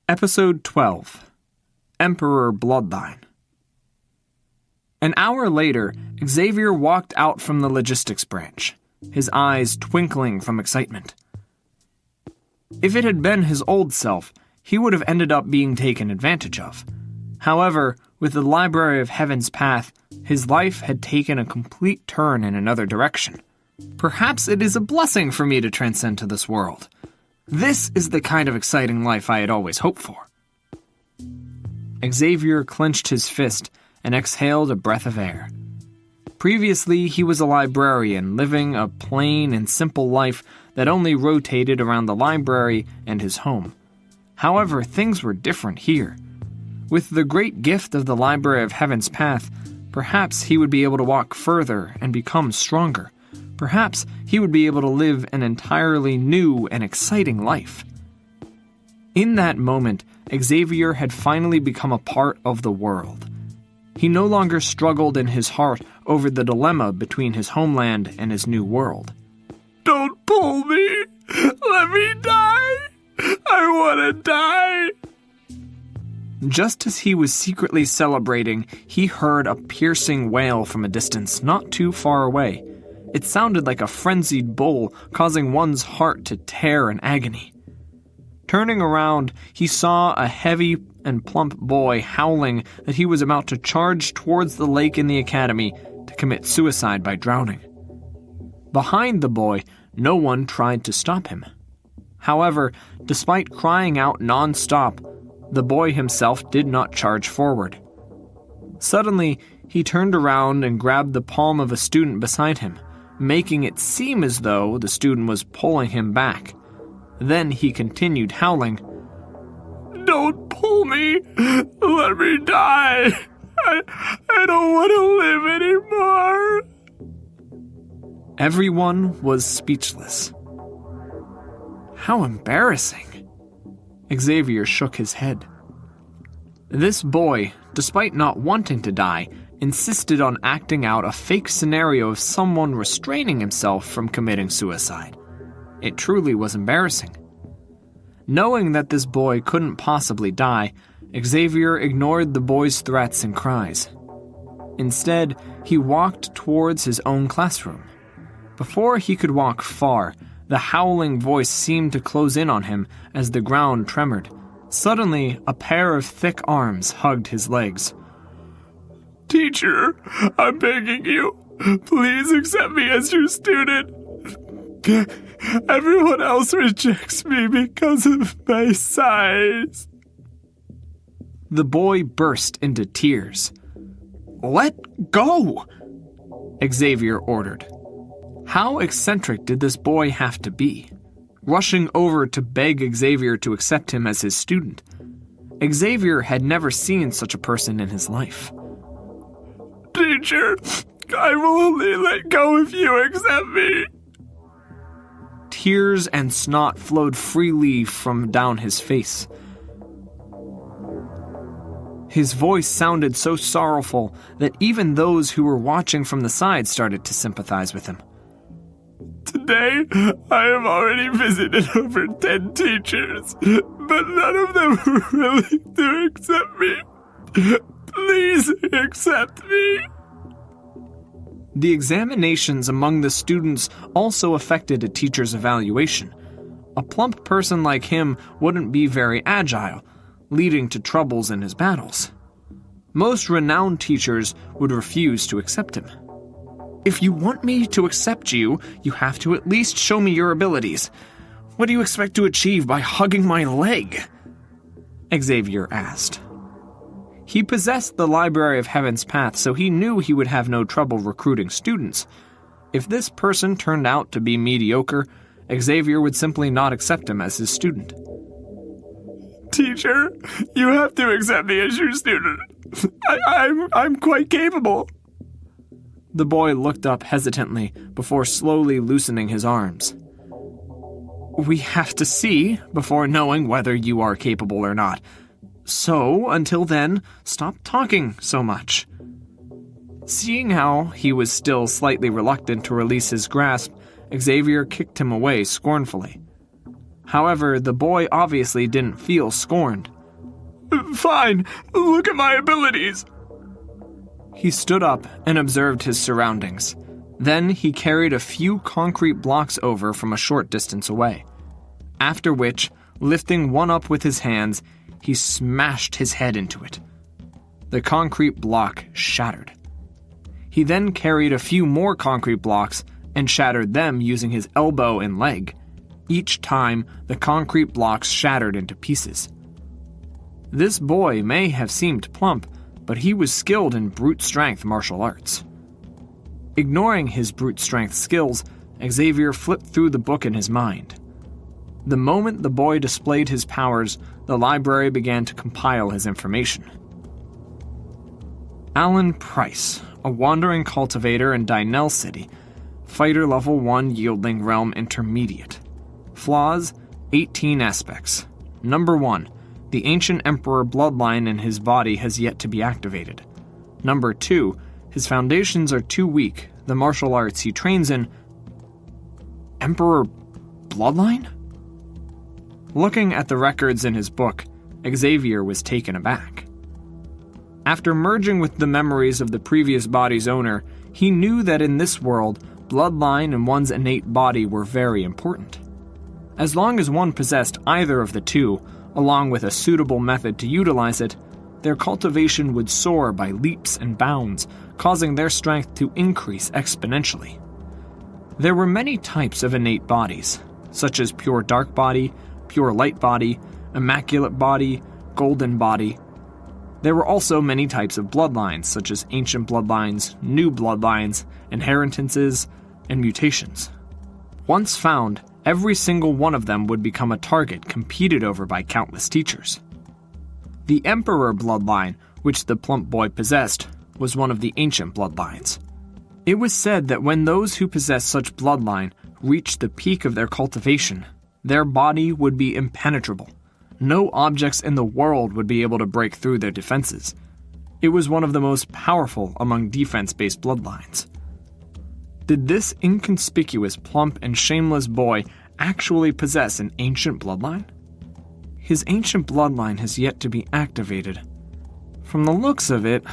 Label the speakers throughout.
Speaker 1: Episode 12. Emperor Bloodline. An hour later, Xavier walked out from the logistics branch, his eyes twinkling from excitement. If it had been his old self, he would have ended up being taken advantage of. However, with the Library of Heaven's Path, his life had taken a complete turn in another direction. Perhaps it is a blessing for me to transcend to this world. This is the kind of exciting life I had always hoped for. Xavier clenched his fist and exhaled a breath of air. Previously, he was a librarian living a plain and simple life that only rotated around the library and his home. However, things were different here. With the great gift of the Library of Heaven's Path, perhaps he would be able to walk further and become stronger. Perhaps he would be able to live an entirely new and exciting life. In that moment, Xavier had finally become a part of the world. He no longer struggled in his heart over the dilemma between his homeland and his new world.
Speaker 2: Don't pull me! Let me die! I want to die!
Speaker 1: Just as he was secretly celebrating, he heard a piercing wail from a distance not too far away. It sounded like a frenzied bull, causing one's heart to tear in agony. Turning around, he saw a heavy and plump boy howling that he was about to charge towards the lake in the academy to commit suicide by drowning. Behind the boy, no one tried to stop him. However, despite crying out non-stop, the boy himself did not charge forward. Suddenly, he turned around and grabbed the palm of a student beside him, making it seem as though the student was pulling him back. Then he continued howling,
Speaker 2: Don't pull me! Let me die! I don't want to live anymore!
Speaker 1: Everyone was speechless. How embarrassing! Xavier shook his head. This boy, despite not wanting to die, insisted on acting out a fake scenario of someone restraining himself from committing suicide. It truly was embarrassing. Knowing that this boy couldn't possibly die, Xavier ignored the boy's threats and cries. Instead, he walked towards his own classroom. Before he could walk far, the howling voice seemed to close in on him as the ground tremored. Suddenly, a pair of thick arms hugged his legs.
Speaker 2: Teacher, I'm begging you, please accept me as your student. Everyone else rejects me because of my size.
Speaker 1: The boy burst into tears. Let go! Xavier ordered. How eccentric did this boy have to be? Rushing over to beg Xavier to accept him as his student. Xavier had never seen such a person in his life.
Speaker 2: Teacher, I will only let go if you accept me.
Speaker 1: Tears and snot flowed freely from down his face. His voice sounded so sorrowful that even those who were watching from the side started to sympathize with him.
Speaker 2: Today, I have already visited over 10 teachers, but none of them were willing to accept me. Please accept me.
Speaker 1: The examinations among the students also affected a teacher's evaluation. A plump person like him wouldn't be very agile, leading to troubles in his battles. Most renowned teachers would refuse to accept him. If you want me to accept you, you have to at least show me your abilities. What do you expect to achieve by hugging my leg? Xavier asked. He possessed the Library of Heaven's Path, so he knew he would have no trouble recruiting students. If this person turned out to be mediocre, Xavier would simply not accept him as his student.
Speaker 2: Teacher, you have to accept me as your student. I'm quite capable.
Speaker 1: The boy looked up hesitantly before slowly loosening his arms. We have to see before knowing whether you are capable or not. So, until then, stop talking so much. Seeing how he was still slightly reluctant to release his grasp, Xavier kicked him away scornfully. However, the boy obviously didn't feel scorned.
Speaker 2: Fine. Look at my abilities.
Speaker 1: He stood up and observed his surroundings. Then he carried a few concrete blocks over from a short distance away. After which, lifting one up with his hands, he smashed his head into it. The concrete block shattered. He then carried a few more concrete blocks and shattered them using his elbow and leg. Each time, the concrete blocks shattered into pieces. This boy may have seemed plump, but he was skilled in brute strength martial arts. Ignoring his brute strength skills, Xavier flipped through the book in his mind. The moment the boy displayed his powers, the library began to compile his information. Alan Price, a wandering cultivator in Dynel City, fighter level 1 Yieldling Realm Intermediate. Flaws, 18 aspects. Number 1. The ancient Emperor bloodline in his body has yet to be activated. Number 2. His foundations are too weak. The martial arts he trains in... Emperor bloodline? Looking at the records in his book, Xavier was taken aback. After merging with the memories of the previous body's owner, he knew that in this world, bloodline and one's innate body were very important. As long as one possessed either of the two, along with a suitable method to utilize it, their cultivation would soar by leaps and bounds, causing their strength to increase exponentially. There were many types of innate bodies, such as pure dark body, pure light body, immaculate body, golden body. There were also many types of bloodlines, such as ancient bloodlines, new bloodlines, inheritances, and mutations. Once found, every single one of them would become a target competed over by countless teachers. The Emperor bloodline, which the plump boy possessed, was one of the ancient bloodlines. It was said that when those who possessed such bloodline reached the peak of their cultivation, their body would be impenetrable. No objects in the world would be able to break through their defenses. It was one of the most powerful among defense-based bloodlines. Did this inconspicuous, plump, and shameless boy actually possess an ancient bloodline? His ancient bloodline has yet to be activated. From the looks of it,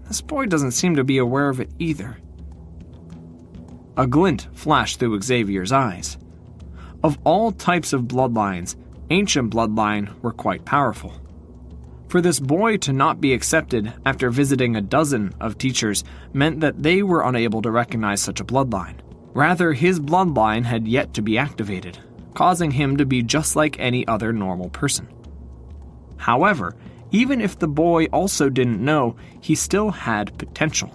Speaker 1: this boy doesn't seem to be aware of it either. A glint flashed through Xavier's eyes. Of all types of bloodlines, ancient bloodline were quite powerful. For this boy to not be accepted after visiting a dozen of teachers meant that they were unable to recognize such a bloodline. Rather, his bloodline had yet to be activated, causing him to be just like any other normal person. However, even if the boy also didn't know, he still had potential.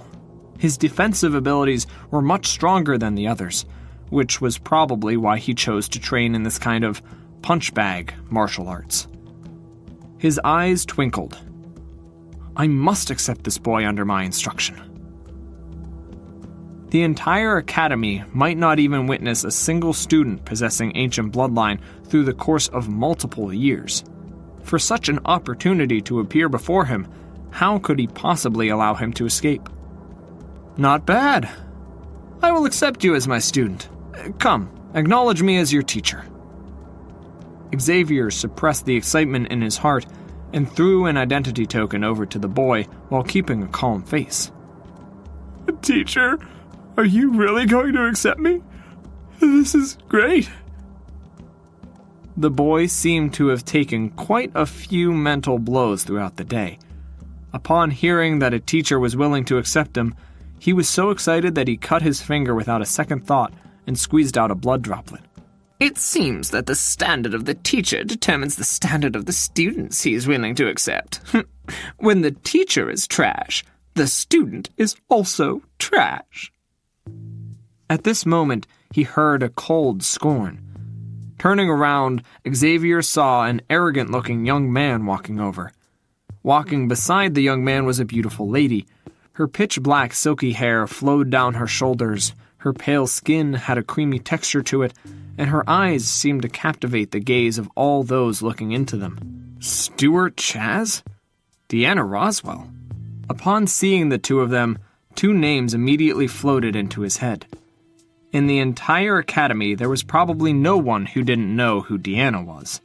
Speaker 1: His defensive abilities were much stronger than the others, which was probably why he chose to train in this kind of punch-bag martial arts. His eyes twinkled. I must accept this boy under my instruction. The entire academy might not even witness a single student possessing ancient bloodline through the course of multiple years. For such an opportunity to appear before him, how could he possibly allow him to escape? Not bad. I will accept you as my student. Come, acknowledge me as your teacher. Xavier suppressed the excitement in his heart and threw an identity token over to the boy while keeping a calm face.
Speaker 2: Teacher, are you really going to accept me? This is great.
Speaker 1: The boy seemed to have taken quite a few mental blows throughout the day. Upon hearing that a teacher was willing to accept him, he was so excited that he cut his finger without a second thought and squeezed out a blood droplet.
Speaker 3: It seems that the standard of the teacher determines the standard of the students he is willing to accept. When the teacher is trash, the student is also trash.
Speaker 1: At this moment, he heard a cold scorn. Turning around, Xavier saw an arrogant-looking young man walking over. Walking beside the young man was a beautiful lady. Her pitch-black silky hair flowed down her shoulders, her pale skin had a creamy texture to it, and her eyes seemed to captivate the gaze of all those looking into them. Stuart Chaz? Deanna Roswell? Upon seeing the two of them, two names immediately floated into his head. In the entire academy, there was probably no one who didn't know who Deanna was.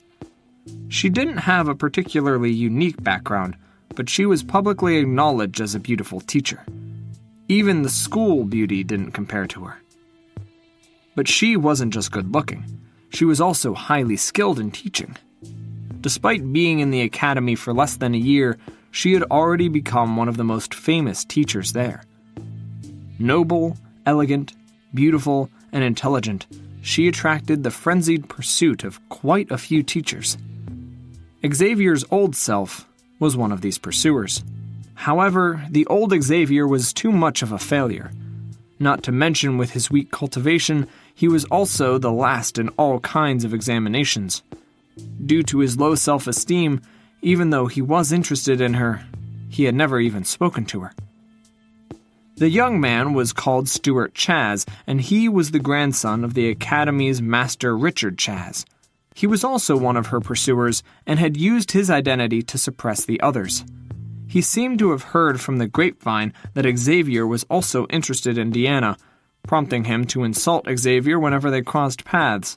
Speaker 1: She didn't have a particularly unique background, but she was publicly acknowledged as a beautiful teacher. Even the school beauty didn't compare to her. But she wasn't just good-looking. She was also highly skilled in teaching. Despite being in the academy for less than a year, she had already become one of the most famous teachers there. Noble, elegant, beautiful, and intelligent, she attracted the frenzied pursuit of quite a few teachers. Xavier's old self was one of these pursuers. However, the old Xavier was too much of a failure. Not to mention, with his weak cultivation, he was also the last in all kinds of examinations. Due to his low self-esteem, even though he was interested in her, he had never even spoken to her. The young man was called Stuart Chaz, and he was the grandson of the Academy's Master Richard Chaz. He was also one of her pursuers and had used his identity to suppress the others. He seemed to have heard from the grapevine that Xavier was also interested in Deanna, prompting him to insult Xavier whenever they crossed paths,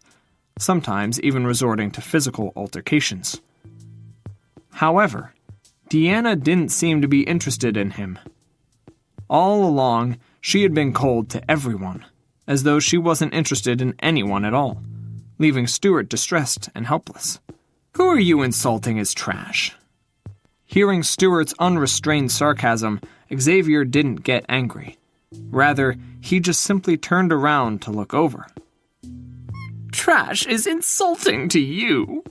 Speaker 1: sometimes even resorting to physical altercations. However, Deanna didn't seem to be interested in him. All along, she had been cold to everyone, as though she wasn't interested in anyone at all, leaving Stuart distressed and helpless. "Who are you insulting as trash?" Hearing Stuart's unrestrained sarcasm, Xavier didn't get angry. Rather, he just simply turned around to look over. "Trash is insulting to you.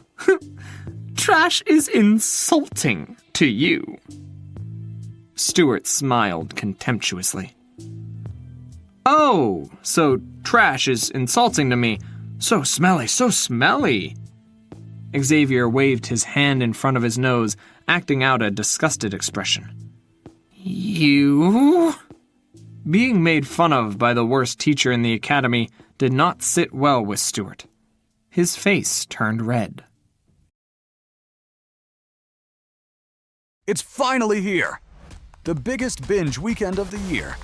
Speaker 1: Trash is insulting to you." Stuart smiled contemptuously. "Oh, so trash is insulting to me. So smelly, so smelly." Xavier waved his hand in front of his nose, acting out a disgusted expression. "You?" Being made fun of by the worst teacher in the academy did not sit well with Stuart. His face turned red.
Speaker 4: It's finally here! The biggest binge weekend of the year.